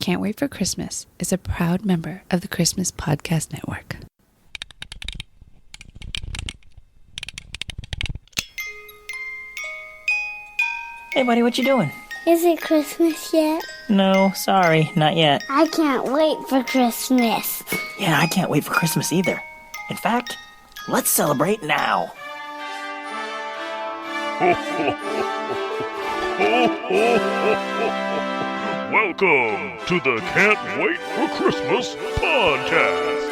Can't Wait for Christmas is a proud member of the Christmas Podcast Network. Hey buddy, what you doing? Is it Christmas yet? No, sorry, not yet. I can't wait for Christmas. Yeah, I can't wait for Christmas either. In fact, let's celebrate now. Welcome to the Can't Wait for Christmas podcast.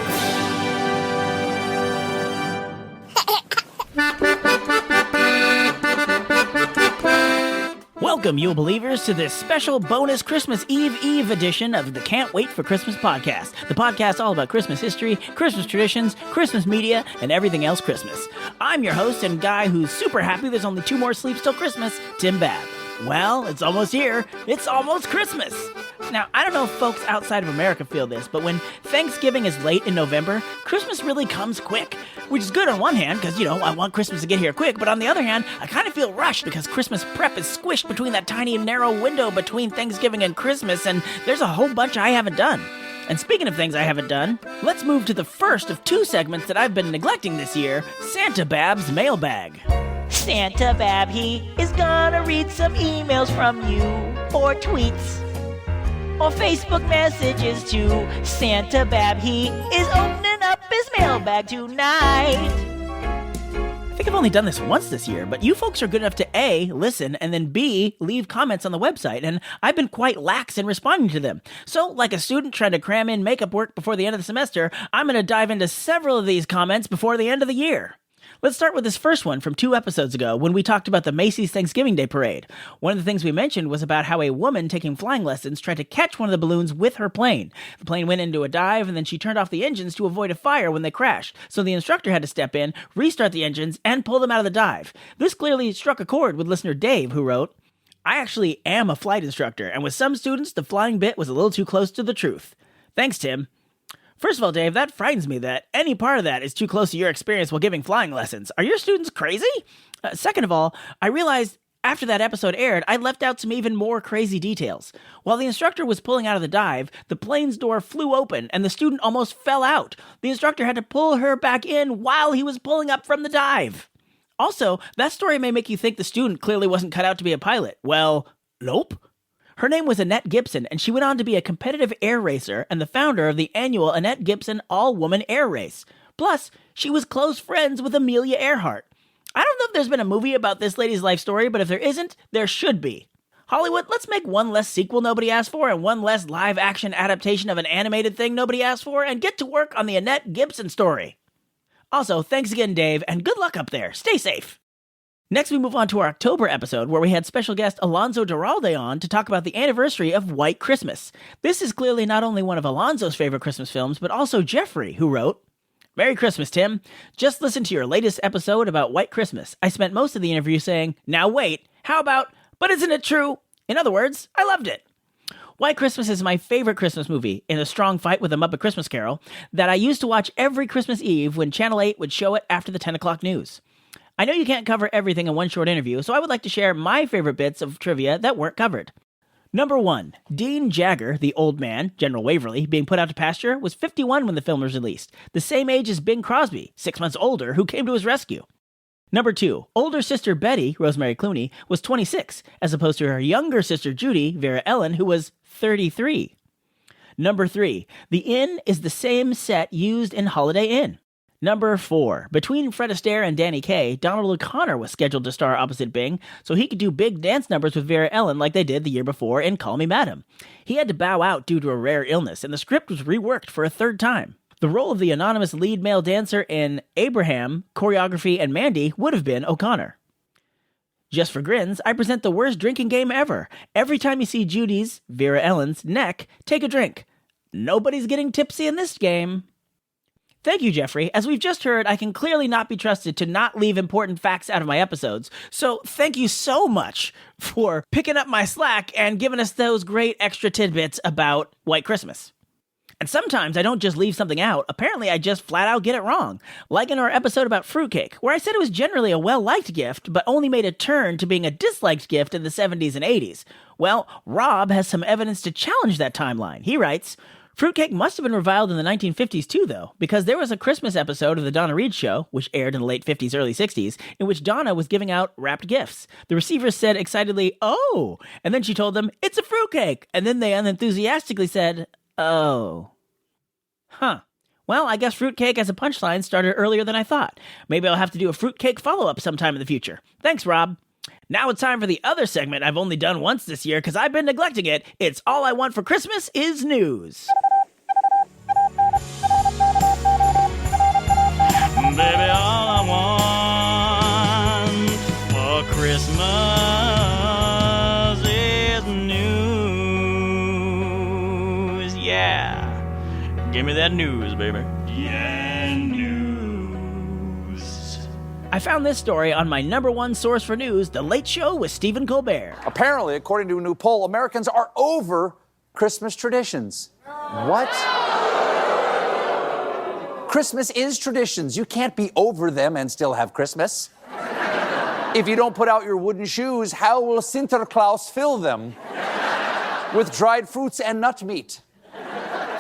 Welcome, you believers, to this special bonus Christmas Eve edition of the Can't Wait for Christmas podcast. The podcast all about Christmas history, Christmas traditions, Christmas media, and everything else Christmas. I'm your host and guy who's super happy there's only 2 more sleeps till Christmas, Tim Babb. Well, it's almost here. It's almost Christmas. Now, I don't know if folks outside of America feel this, but when Thanksgiving is late in November, Christmas really comes quick. Which is good on one hand, because, I want Christmas to get here quick, but on the other hand, I kind of feel rushed because Christmas prep is squished between that tiny narrow window between Thanksgiving and Christmas, and there's a whole bunch I haven't done. And speaking of things I haven't done, let's move to the first of 2 segments that I've been neglecting this year, Santa Babb's Mailbag. Santa Babb, he is gonna read some emails from you, or tweets, or Facebook messages too. Santa Babb, he is opening up his mailbag tonight. I think I've only done this once this year, but you folks are good enough to A, listen, and then B, leave comments on the website, and I've been quite lax in responding to them. So, like a student trying to cram in makeup work before the end of the semester, I'm gonna dive into several of these comments before the end of the year. Let's start with this first one from 2 episodes ago when we talked about the Macy's Thanksgiving Day Parade. One of the things we mentioned was about how a woman taking flying lessons tried to catch one of the balloons with her plane. The plane went into a dive and then she turned off the engines to avoid a fire when they crashed. So the instructor had to step in, restart the engines, and pull them out of the dive. This clearly struck a chord with listener Dave, who wrote, "I actually am a flight instructor, and with some students, the flying bit was a little too close to the truth. Thanks, Tim." First of all, Dave, that frightens me that any part of that is too close to your experience while giving flying lessons. Are your students crazy? Second of all, I realized after that episode aired, I left out some even more crazy details. While the instructor was pulling out of the dive, the plane's door flew open and the student almost fell out. The instructor had to pull her back in while he was pulling up from the dive. Also, that story may make you think the student clearly wasn't cut out to be a pilot. Well, nope. Her name was Annette Gibson, and she went on to be a competitive air racer and the founder of the annual Annette Gibson All-Woman Air Race. Plus, she was close friends with Amelia Earhart. I don't know if there's been a movie about this lady's life story, but if there isn't, there should be. Hollywood, let's make one less sequel nobody asked for and one less live-action adaptation of an animated thing nobody asked for, and get to work on the Annette Gibson story. Also, thanks again, Dave, and good luck up there. Stay safe. Next, we move on to our October episode, where we had special guest Alonzo Duralde on to talk about the anniversary of White Christmas. This is clearly not only one of Alonzo's favorite Christmas films, but also Jeffrey, who wrote, "Merry Christmas, Tim. Just listen to your latest episode about White Christmas. I spent most of the interview saying, 'Now wait, how about, but isn't it true?' In other words, I loved it. White Christmas is my favorite Christmas movie, in a strong fight with the Muppet Christmas Carol, that I used to watch every Christmas Eve when Channel 8 would show it after the 10 o'clock news. I know you can't cover everything in one short interview, so I would like to share my favorite bits of trivia that weren't covered. Number 1. Dean Jagger, the old man, General Waverly, being put out to pasture, was 51 when the film was released, the same age as Bing Crosby, 6 months older, who came to his rescue. Number 2. Older sister Betty, Rosemary Clooney, was 26, as opposed to her younger sister Judy, Vera Ellen, who was 33. Number 3. The Inn is the same set used in Holiday Inn. Number 4. Between Fred Astaire and Danny Kaye, Donald O'Connor was scheduled to star opposite Bing, so he could do big dance numbers with Vera Ellen like they did the year before in Call Me Madam. He had to bow out due to a rare illness, and the script was reworked for a 3rd time. The role of the anonymous lead male dancer in Abraham, Choreography, and Mandy would have been O'Connor. Just for grins, I present the worst drinking game ever. Every time you see Judy's, Vera Ellen's, neck, take a drink. Nobody's getting tipsy in this game. Thank you, Jeffrey. As we've just heard, I can clearly not be trusted to not leave important facts out of my episodes, so thank you so much for picking up my slack and giving us those great extra tidbits about White Christmas. And sometimes I don't just leave something out, apparently I just flat out get it wrong, like in our episode about fruitcake, where I said it was generally a well-liked gift, but only made a turn to being a disliked gift in the 70s and 80s. Well, Rob has some evidence to challenge that timeline. He writes, fruitcake must have been reviled in the 1950s too, though, because there was a Christmas episode of The Donna Reed Show, which aired in the late 50s, early 60s, in which Donna was giving out wrapped gifts. The receivers said excitedly, "Oh!" And then she told them, "It's a fruitcake!" And then they unenthusiastically said, "Oh." Huh. Well, I guess fruitcake as a punchline started earlier than I thought. Maybe I'll have to do a fruitcake follow-up sometime in the future. Thanks, Rob. Now it's time for the other segment I've only done once this year because I've been neglecting it. It's All I Want for Christmas is News. Baby, all I want for Christmas is news. Yeah. Give me that news, baby. Yeah, news. I found this story on my number one source for news, The Late Show with Stephen Colbert. Apparently, according to a new poll, Americans are over Christmas traditions. What? Christmas is traditions. You can't be over them and still have Christmas. If you don't put out your wooden shoes, how will Sinterklaas fill them? With dried fruits and nut meat.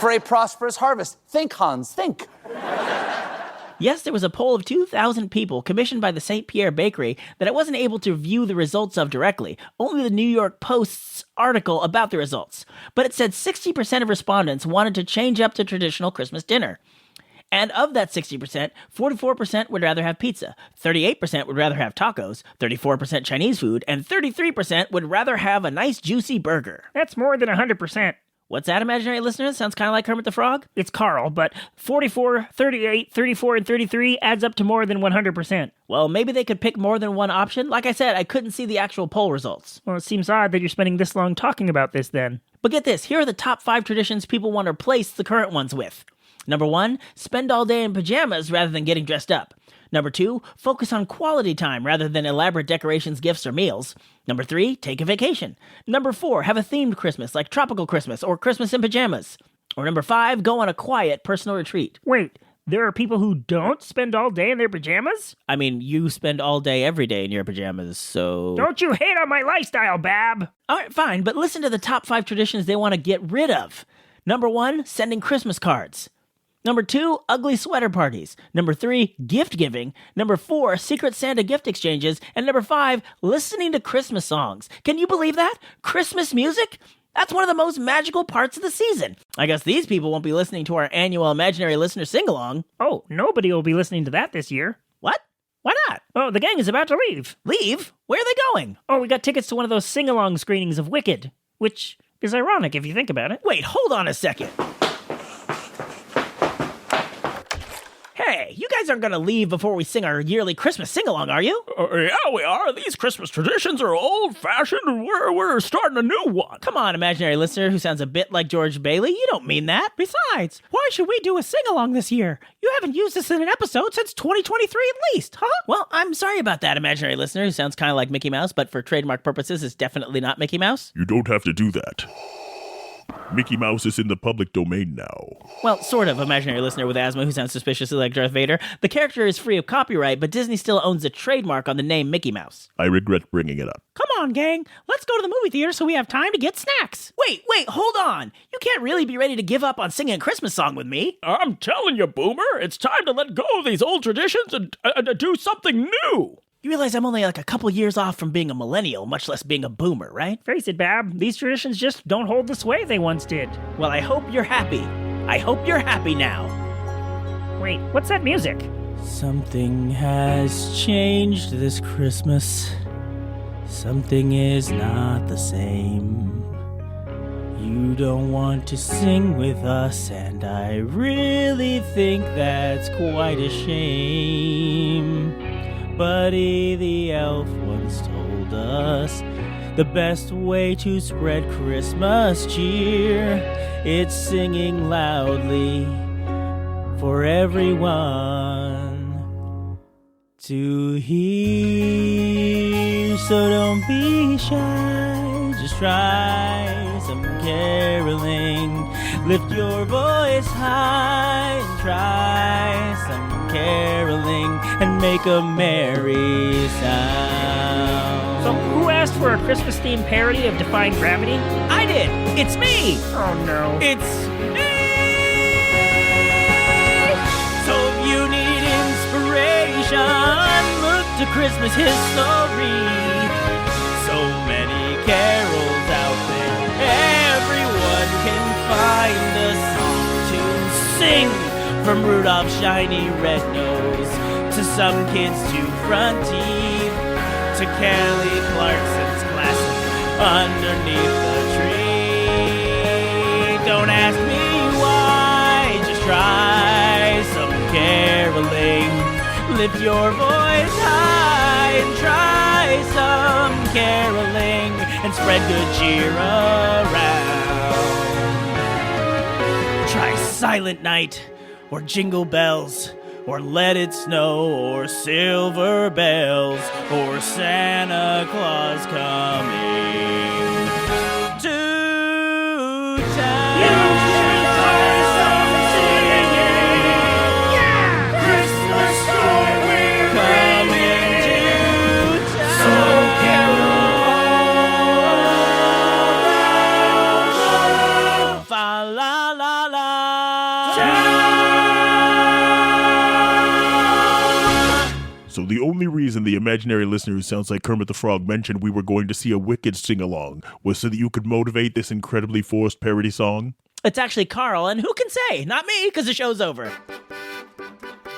For a prosperous harvest. Think, Hans, think. Yes, there was a poll of 2,000 people commissioned by the St. Pierre Bakery that I wasn't able to view the results of directly, only the New York Post's article about the results. But it said 60% of respondents wanted to change up the traditional Christmas dinner. And of that 60%, 44% would rather have pizza, 38% would rather have tacos, 34% Chinese food, and 33% would rather have a nice juicy burger. That's more than 100%. What's that, imaginary listener? Sounds kind of like Kermit the Frog? It's Carl, but 44, 38, 34, and 33 adds up to more than 100%. Well, maybe they could pick more than one option. Like I said, I couldn't see the actual poll results. Well, it seems odd that you're spending this long talking about this then. But get this, here are the top 5 traditions people want to replace the current ones with. Number 1, spend all day in pajamas rather than getting dressed up. Number 2, focus on quality time rather than elaborate decorations, gifts, or meals. Number 3, take a vacation. Number 4, have a themed Christmas like Tropical Christmas or Christmas in Pajamas. Or number 5, go on a quiet personal retreat. Wait, there are people who don't spend all day in their pajamas? I mean, you spend all day every day in your pajamas, so... Don't you hate on my lifestyle, Babb! Alright, fine, but listen to the top 5 traditions they want to get rid of. Number 1, sending Christmas cards. Number 2, ugly sweater parties. Number 3, gift giving. Number 4, Secret Santa gift exchanges. And number 5, listening to Christmas songs. Can you believe that? Christmas music? That's one of the most magical parts of the season. I guess these people won't be listening to our annual Imaginary Listener Sing-Along. Oh, nobody will be listening to that this year. What? Why not? Oh, the gang is about to leave. Leave? Where are they going? Oh, we got tickets to one of those sing-along screenings of Wicked, which is ironic if you think about it. Wait, hold on a second. Hey, you guys aren't going to leave before we sing our yearly Christmas sing-along, are you? Yeah, we are. These Christmas traditions are old-fashioned, and we're starting a new one. Come on, imaginary listener who sounds a bit like George Bailey. You don't mean that. Besides, why should we do a sing-along this year? You haven't used this in an episode since 2023 at least, huh? Well, I'm sorry about that, imaginary listener who sounds kind of like Mickey Mouse, but for trademark purposes is definitely not Mickey Mouse. You don't have to do that. Mickey Mouse is in the public domain now. Well, sort of, imaginary listener with asthma who sounds suspiciously like Darth Vader. The character is free of copyright, but Disney still owns a trademark on the name Mickey Mouse. I regret bringing it up. Come on, gang. Let's go to the movie theater so we have time to get snacks. Wait, hold on. You can't really be ready to give up on singing a Christmas song with me. I'm telling you, Boomer, it's time to let go of these old traditions and do something new. You realize I'm only like a couple years off from being a millennial, much less being a boomer, right? Face it, Babb, these traditions just don't hold the sway they once did. Well, I hope you're happy. I hope you're happy now. Wait, what's that music? Something has changed this Christmas. Something is not the same. You don't want to sing with us, and I really think that's quite a shame. Buddy the elf once told us the best way to spread Christmas cheer, it's singing loudly for everyone to hear. So don't be shy, just try some caroling. Lift your voice high and try some caroling and make a merry sound. So who asked for a Christmas-themed parody of Defying Gravity? I did. It's me. Oh, no. It's me. So if you need inspiration, look to Christmas history. So many carols out there, everyone can find a song to sing. From Rudolph's shiny red nose, to some kids' two front teeth, to Kelly Clarkson's classic Underneath the Tree. Don't ask me why, just try some caroling. Lift your voice high and try some caroling and spread good cheer around. Try Silent Night, or Jingle Bells, or Let It Snow, or Silver Bells, or Santa Claus Coming to Town. Christmas story, we're coming to town. So carol, fa la la la. So the only reason the imaginary listener who sounds like Kermit the Frog mentioned we were going to see a Wicked sing-along was so that you could motivate this incredibly forced parody song? It's actually Carl, and who can say? Not me, because the show's over.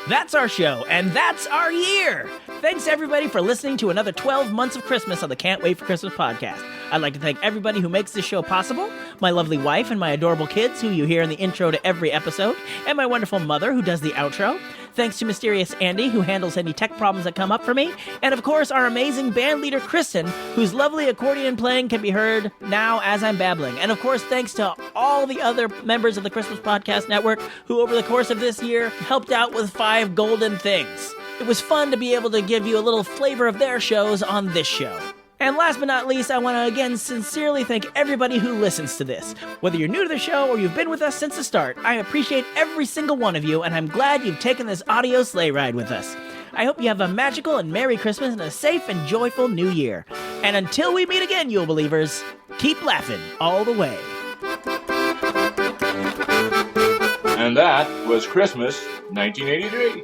That's our show, and that's our year. Thanks, everybody, for listening to another 12 months of Christmas on the Can't Wait for Christmas podcast. I'd like to thank everybody who makes this show possible, my lovely wife and my adorable kids who you hear in the intro to every episode, and my wonderful mother who does the outro. Thanks to Mysterious Andy, who handles any tech problems that come up for me. And of course, our amazing band leader, Kristen, whose lovely accordion playing can be heard now as I'm babbling. And of course, thanks to all the other members of the Christmas Podcast Network who over the course of this year helped out with 5 golden things. It was fun to be able to give you a little flavor of their shows on this show. And last but not least, I want to again sincerely thank everybody who listens to this. Whether you're new to the show or you've been with us since the start, I appreciate every single one of you, and I'm glad you've taken this audio sleigh ride with us. I hope you have a magical and Merry Christmas and a safe and joyful New Year. And until we meet again, Yule Believers, keep laughing all the way. And that was Christmas 1983.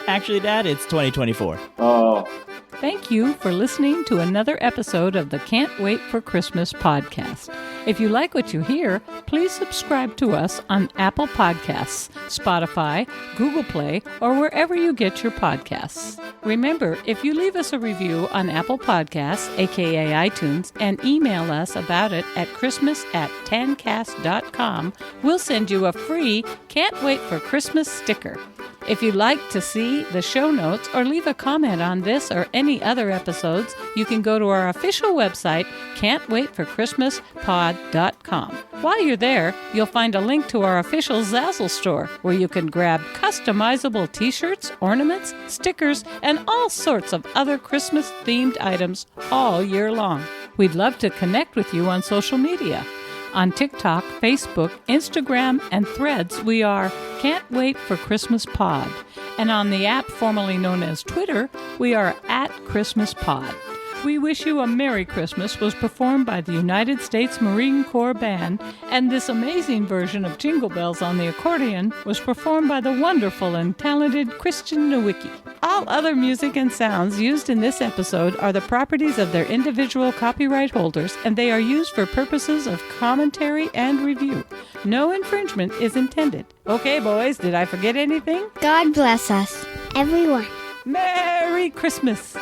Actually, Dad, it's 2024. Oh. Thank you for listening to another episode of the Can't Wait for Christmas podcast. If you like what you hear, please subscribe to us on Apple Podcasts, Spotify, Google Play, or wherever you get your podcasts. Remember, if you leave us a review on Apple Podcasts, aka iTunes, and email us about it at christmas@tancast.com, we'll send you a free Can't Wait for Christmas sticker. If you'd like to see the show notes or leave a comment on this or any other episodes, you can go to our official website, can'twaitforchristmaspod.com. While you're there, you'll find a link to our official Zazzle store, where you can grab customizable t-shirts, ornaments, stickers, and all sorts of other Christmas-themed items all year long. We'd love to connect with you on social media. On TikTok, Facebook, Instagram, and Threads, we are Can't Wait for Christmas Pod. And on the app formerly known as Twitter, we are @ChristmasPod. We Wish You a Merry Christmas was performed by the United States Marine Corps Band, and this amazing version of Jingle Bells on the accordion was performed by the wonderful and talented Christian Nowicki. All other music and sounds used in this episode are the properties of their individual copyright holders, and they are used for purposes of commentary and review. No infringement is intended. Okay, boys, did I forget anything? God bless us, everyone. Merry Christmas!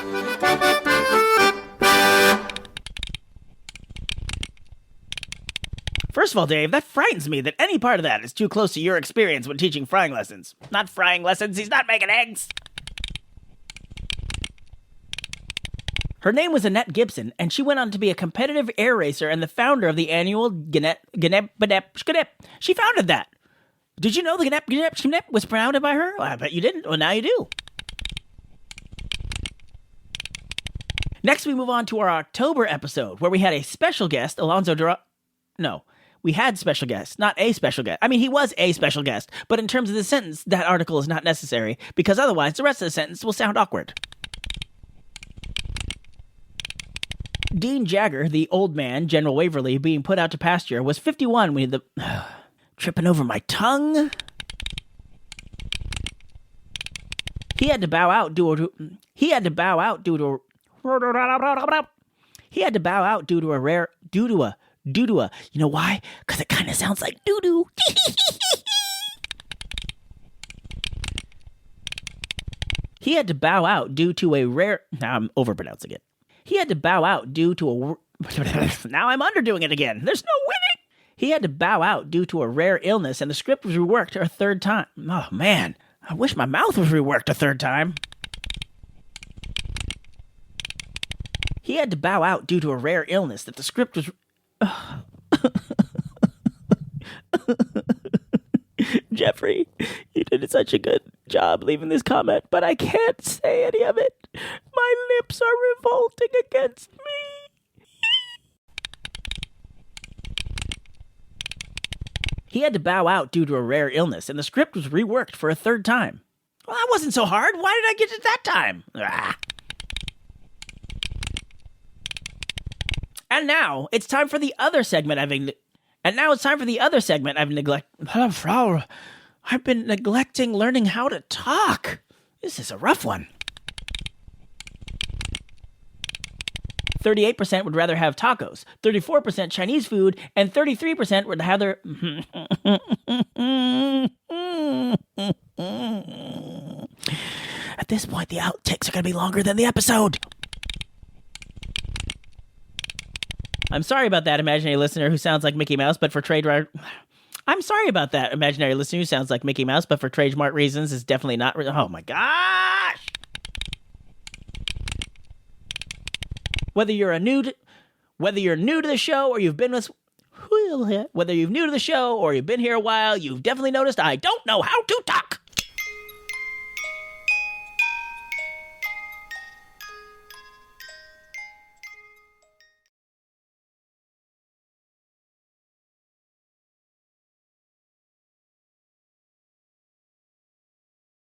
First of all, Dave, that frightens me that any part of that is too close to your experience when teaching frying lessons. Not frying lessons, he's not making eggs! Her name was Annette Gibson, and she went on to be a competitive air racer and the founder of the annual Gnep. She founded that. Did you know the Gnep was founded by her? Well, I bet you didn't. Well, now you do. Next, we move on to our October episode, where we had a special guest, Alonzo No, we had special guests, not a special guest. I mean, he was a special guest, but in terms of the sentence, that article is not necessary, because otherwise the rest of the sentence will sound awkward. Dean Jagger, the old man, General Waverly, being put out to pasture, was 51 when the... tripping over my tongue. He had to bow out due to a rare... You know why? Because it kind of sounds like doo-doo. He had to bow out due to a rare... Now I'm overpronouncing it. He had to bow out due to a... Now I'm underdoing it again. There's no winning. He had to bow out due to a rare illness, and the script was reworked a third time. Oh, man. I wish my mouth was reworked a third time. He had to bow out due to a rare illness that the script was... Jeffrey, you did such a good job leaving this comment, but I can't say any of it. My lips are revolting against me. He had to bow out due to a rare illness, and the script was reworked for a third time. Well, that wasn't so hard. Why did I get it that time? And now it's time for the other segment I've neglected. I've been neglecting learning how to talk. This is a rough one. 38% would rather have tacos, 34% Chinese food, and 33% would have their... At this point, the outtakes are going to be longer than the episode. I'm sorry about that, imaginary listener who sounds like Mickey Mouse, but for trademark... I'm sorry about that, imaginary listener who sounds like Mickey Mouse, but for trademark reasons is definitely not... Oh my gosh! Whether you're new to the show or you've been with... Whether you're new to the show or you've been here a while, you've definitely noticed I don't know how to talk.